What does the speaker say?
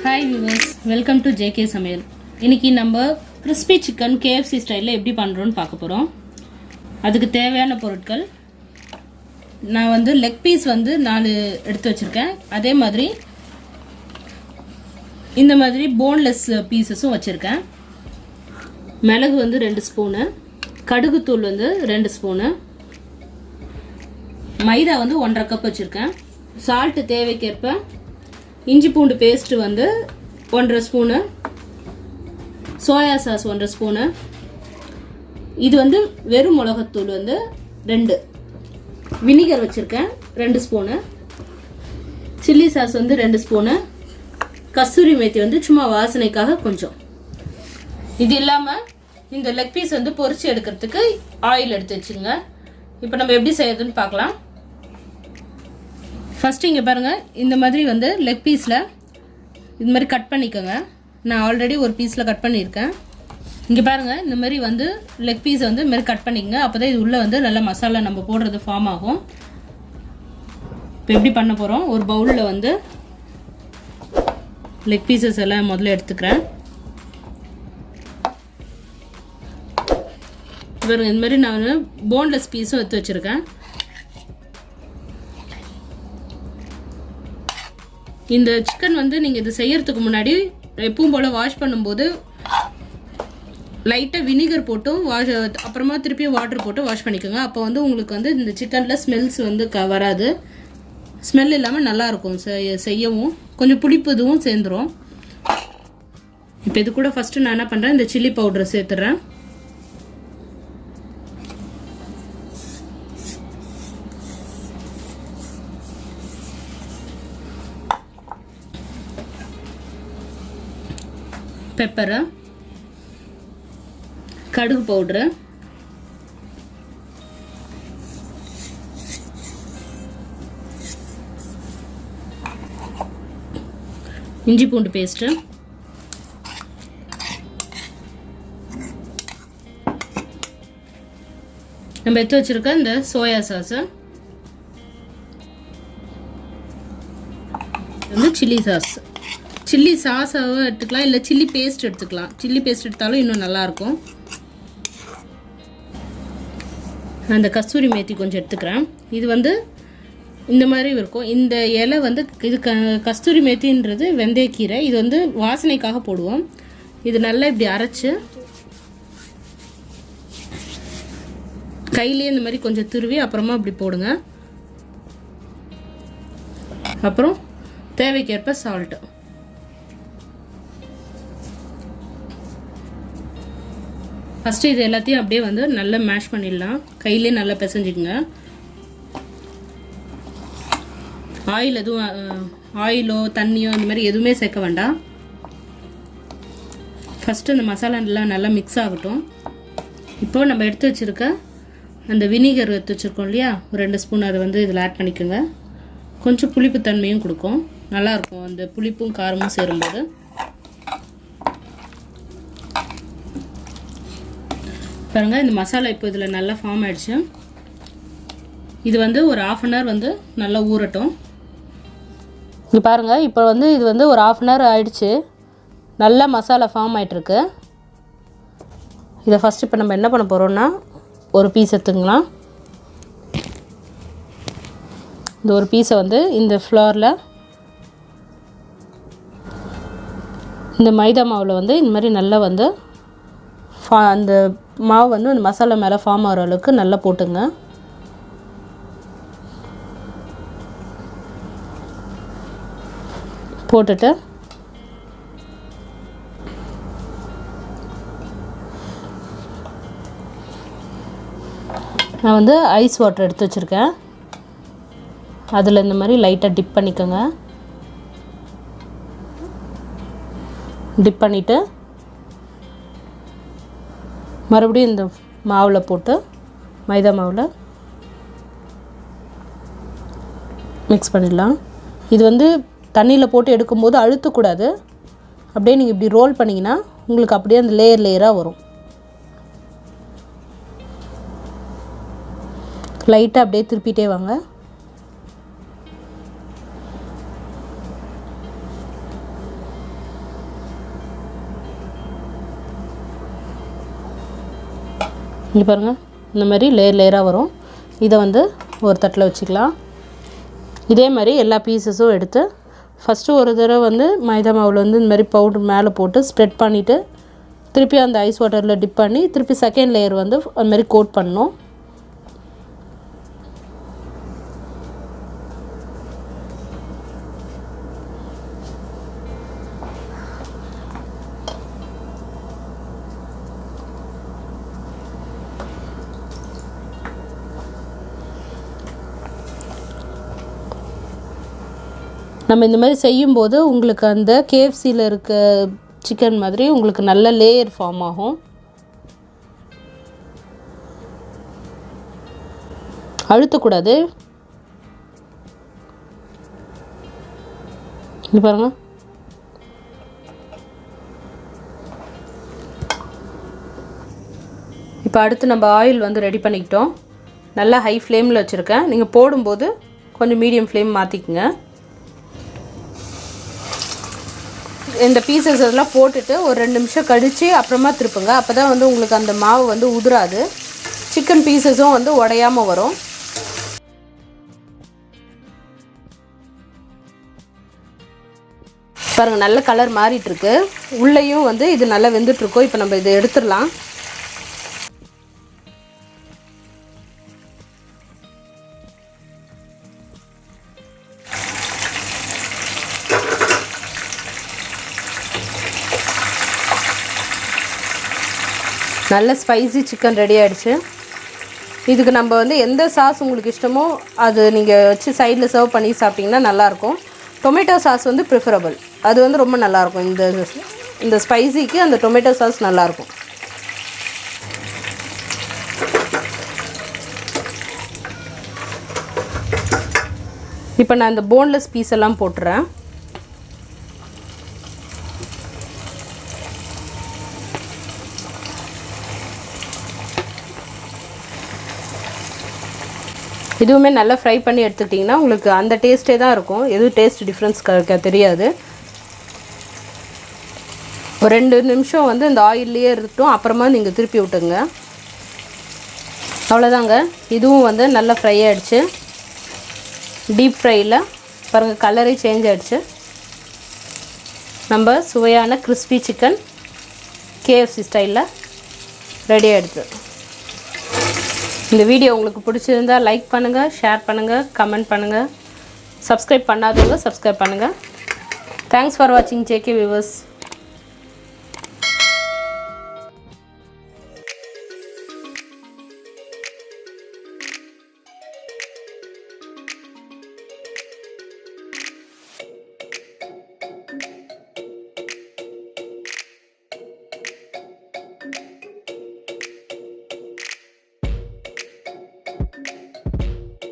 Hi viewers, welcome to JK Samayal. இன்னைக்கு நம்ம crispy chicken KFC ஸ்டைல்ல எப்படி பண்றோம்னு பார்க்க போறோம். அதுக்கு தேவையான பொருட்கள் நான் வந்து லெக் பீஸ் வந்து 4 எடுத்து வச்சிருக்கேன். அதே மாதிரி இந்த மாதிரி போன்லெஸ் பீசஸும் வச்சிருக்கேன். மிளகு வந்து 2 ஸ்பூன், கடுகு தூள் வந்து 2 ஸ்பூன், மைதா வந்து 1.5 கப் வச்சிருக்கேன். சால்ட் தேவைக்கேற்ப, இஞ்சி பூண்டு பேஸ்ட் வந்து 1.5 ஸ்பூனு, சோயா சாஸ் 1.5 ஸ்பூனு, இது வந்து வெறும் மிளகாத்தூள் வந்து 2, வினிகர் வச்சுருக்கேன் 2 ஸ்பூனு, சில்லி சாஸ் வந்து 2 ஸ்பூனு, கஸ்தூரி மேத்தி வந்து சும்மா வாசனைக்காக கொஞ்சம். இது இல்லாமல் இந்த லெக் பீஸ் வந்து பொரிச்சு எடுக்கிறதுக்கு ஆயில் எடுத்து வச்சுங்க. இப்போ நம்ம எப்படி செய்யறதுன்னு பார்க்கலாம். ஃபஸ்ட்டு இங்கே பாருங்கள், இந்த மாதிரி வந்து லெக் பீஸில் இது மாதிரி கட் பண்ணிக்கோங்க. நான் ஆல்ரெடி ஒரு பீஸில் கட் பண்ணியிருக்கேன். இங்கே பாருங்கள், இந்த மாதிரி வந்து லெக் பீஸை வந்து இந்த மாதிரி கட் பண்ணிக்கங்க. அப்போ தான் இது உள்ளே வந்து நல்ல மசாலா நம்ம போடுறது ஃபார்ம் ஆகும். இப்போ எப்படி பண்ண போகிறோம், ஒரு பவுலில் வந்து லெக் பீசஸ் எல்லாம் முதல்ல எடுத்துக்கிறேன். பாருங்கள், இந்த மாதிரி நான் போன்லெஸ் பீஸும் எடுத்து வச்சுருக்கேன். இந்த சிக்கன் வந்து நீங்கள் இது செய்யறதுக்கு முன்னாடி எப்பவும் போல் வாஷ் பண்ணும்போது லைட்டாக வினிகர் போட்டும் அப்புறமா திருப்பியும் வாட்டர் போட்டு வாஷ் பண்ணிக்கோங்க. அப்போ வந்து உங்களுக்கு வந்து இந்த சிக்கனில் ஸ்மெல்ஸ் வந்து வராது. ஸ்மெல் இல்லாமல் நல்லாயிருக்கும் செய்யவும். கொஞ்சம் புளிப்பு இதுவும் சேர்ந்துடும். இப்போ இது கூட ஃபஸ்ட்டு நான் என்ன பண்ணுறேன், இந்த சில்லி பவுடரை சேர்த்துறேன். பெப்பரு, கடுகு பவுட்ரு, இஞ்சி பூண்டு பேஸ்ட்டு, நம்ம எடுத்து வச்சிருக்க இந்த சோயா சாஸு, வந்து சில்லி சாஸ். சில்லி சாஸாகவும் எடுத்துக்கலாம், இல்லை சில்லி பேஸ்ட் எடுத்துக்கலாம். சில்லி பேஸ்ட் எடுத்தாலும் இன்னும் நல்லாயிருக்கும். அந்த கஸ்தூரி மேத்தி கொஞ்சம் எடுத்துக்கிறேன். இது வந்து இந்த மாதிரி இருக்கும். இந்த இலை வந்து இது கஸ்தூரி மேத்தின்றது வெந்தயக்கீரை. இது வந்து வாசனைக்காக போடுவோம். இது நல்லா இப்படி அரைச்சி கையிலேயே இந்த மாதிரி கொஞ்சம் துருவி அப்புறமா இப்படி போடுங்க. அப்புறம் தேவைக்கேற்ப சால்ட்டு. ஃபஸ்ட்டு இது எல்லாத்தையும் அப்படியே வந்து நல்லா மேஷ் பண்ணிடலாம். கையிலே நல்லா பிசைஞ்சிக்கங்க. ஆயிலோ தண்ணியோ இந்த மாதிரி எதுவுமே சேர்க்க வேண்டாம். ஃபஸ்ட்டு இந்த மசாலாலாம் நல்லா மிக்ஸ் ஆகட்டும். இப்போது நம்ம எடுத்து வச்சுருக்க அந்த வினிகர் எடுத்து வச்சுருக்கோம் இல்லையா, ஒரு 2 ஸ்பூன் அதை வந்து இதில் ஆட் பண்ணிக்கோங்க. கொஞ்சம் புளிப்பு தன்மையும் கொடுக்கும், நல்லாயிருக்கும் அந்த புளிப்பும் காரமும் சேரும்போது. பாருங்கள், இந்த மசாலா இப்போ இதில் நல்லா ஃபார்ம் ஆகிடுச்சு. இது வந்து ஒரு 1/2 அன் ஹவர் வந்து நல்லா ஊறட்டும். இங்கே பாருங்கள், இப்போ வந்து இது வந்து ஒரு 1/2 அன் ஹவர் ஆகிடுச்சு. நல்லா மசாலா ஃபார்ம் ஆகிட்டுருக்கு. இதை ஃபஸ்ட்டு இப்போ நம்ம என்ன பண்ண போகிறோம்னா, ஒரு பீஸ் எடுத்துக்கலாம். இந்த ஒரு பீஸை வந்து இந்த ஃப்ளோரில், இந்த மைதா மாவில் வந்து இந்த மாதிரி நல்லா வந்து அந்த மாவு வந்து அந்த மசாலா மேலே ஃபார்ம் ஆகிற அளவுக்கு நல்லா போட்டுங்க. போட்டுட்டு நான் வந்து ஐஸ் வாட்டர் எடுத்து வச்சுருக்கேன். அதில் இந்த மாதிரி லைட்டாக டிப் பண்ணிக்கோங்க. டிப் பண்ணிவிட்டு மறுபடியும் இந்த மாவில் போட்டு, மைதா மாவில் மிக்ஸ் பண்ணிடலாம். இது வந்து தண்ணியில் போட்டு எடுக்கும்போது அழுத்தக்கூடாது. அப்படியே நீங்கள் இப்படி ரோல் பண்ணிங்கன்னா உங்களுக்கு அப்படியே அந்த லேயராக வரும். லைட்டாக அப்படியே திருப்பிட்டே வாங்க. இங்கே பாருங்கள், இந்த மாதிரி லேயராக வரும். இதை வந்து ஒரு தட்டில் வச்சுக்கலாம். இதே மாதிரி எல்லா பீசஸும் எடுத்து ஃபஸ்ட்டு ஒரு தடவை வந்து மைதா மாவில் வந்து இந்த மாதிரி பவுடர் மேலே போட்டு ஸ்ப்ரெட் பண்ணிவிட்டு திருப்பி அந்த ஐஸ் வாட்டரில் டிப் பண்ணி திருப்பி செகண்ட் லேயர் வந்து அது மாதிரி கோட் பண்ணணும். நம்ம இந்த மாதிரி செய்யும்போது உங்களுக்கு அந்த KFCயில் இருக்க சிக்கன் மாதிரி உங்களுக்கு நல்ல லேயர் ஃபார்ம் ஆகும். அழுத்தக்கூடாது. இது பாருங்கள். இப்போ அடுத்து நம்ம ஆயில் வந்து ரெடி பண்ணிக்கிட்டோம். நல்லா ஹை ஃப்ளேமில் வச்சுருக்கேன். நீங்கள் போடும்போது கொஞ்சம் மீடியம் ஃப்ளேம் மாற்றிக்குங்க. இந்த பீசஸ் எல்லாம் போட்டுட்டு ஒரு 2 நிமிஷம் கழித்து அப்புறமா திருப்புங்க. அப்போ தான் வந்து உங்களுக்கு அந்த மாவு வந்து உதிராது, சிக்கன் பீசஸும் வந்து உடையாமல் வரும். பாருங்கள், நல்ல கலர் மாறிட்டுருக்கு. உள்ளேயும் வந்து இது நல்லா வெந்துட்டுருக்கோம். இப்போ நம்ம இதை எடுத்துடலாம். நல்ல ஸ்பைசி சிக்கன் ரெடி ஆகிடுச்சு. இதுக்கு நம்ம வந்து எந்த சாஸ் உங்களுக்கு இஷ்டமோ அது நீங்கள் வச்சு சைடில் சர்வ் பண்ணி சாப்பிட்டிங்கன்னா நல்லாயிருக்கும். டொமேட்டோ சாஸ் வந்து ப்ரிஃபரபிள். அது வந்து ரொம்ப நல்லாயிருக்கும். இந்த ஸ்பைசிக்கு அந்த டொமேட்டோ சாஸ் நல்லாயிருக்கும். இப்போ நான் இந்த போன்லெஸ் பீஸ் எல்லாம் போட்டுறேன். இதுவுமே நல்லா ஃப்ரை பண்ணி எடுத்துக்கிட்டிங்கன்னா உங்களுக்கு அந்த டேஸ்ட்டே தான் இருக்கும். எதுவும் டேஸ்ட் டிஃப்ரென்ஸ் தெரியாது. ஒரு 2 நிமிஷம் வந்து இந்த ஆயில்லையே இருக்கட்டும். அப்புறமா நீங்கள் திருப்பி விட்டுங்க. அவ்வளோதாங்க. இதுவும் வந்து நல்லா ஃப்ரை ஆகிடுச்சு. டீப் ஃப்ரையில் பாருங்கள், கலரே சேஞ்ச் ஆகிடுச்சு. நம்ம சுவையான கிறிஸ்பி சிக்கன் KFC ஸ்டைலில் ரெடி ஆகிடுது. இந்த வீடியோ உங்களுக்கு பிடிச்சிருந்தால் லைக் பண்ணுங்கள், ஷேர் பண்ணுங்கள், கமெண்ட் பண்ணுங்கள். சப்ஸ்கிரைப் பண்ணாதவங்க சப்ஸ்கிரைப் பண்ணுங்கள். தேங்க்ஸ் ஃபார் வாட்சிங் JK வியூவர்ஸ்.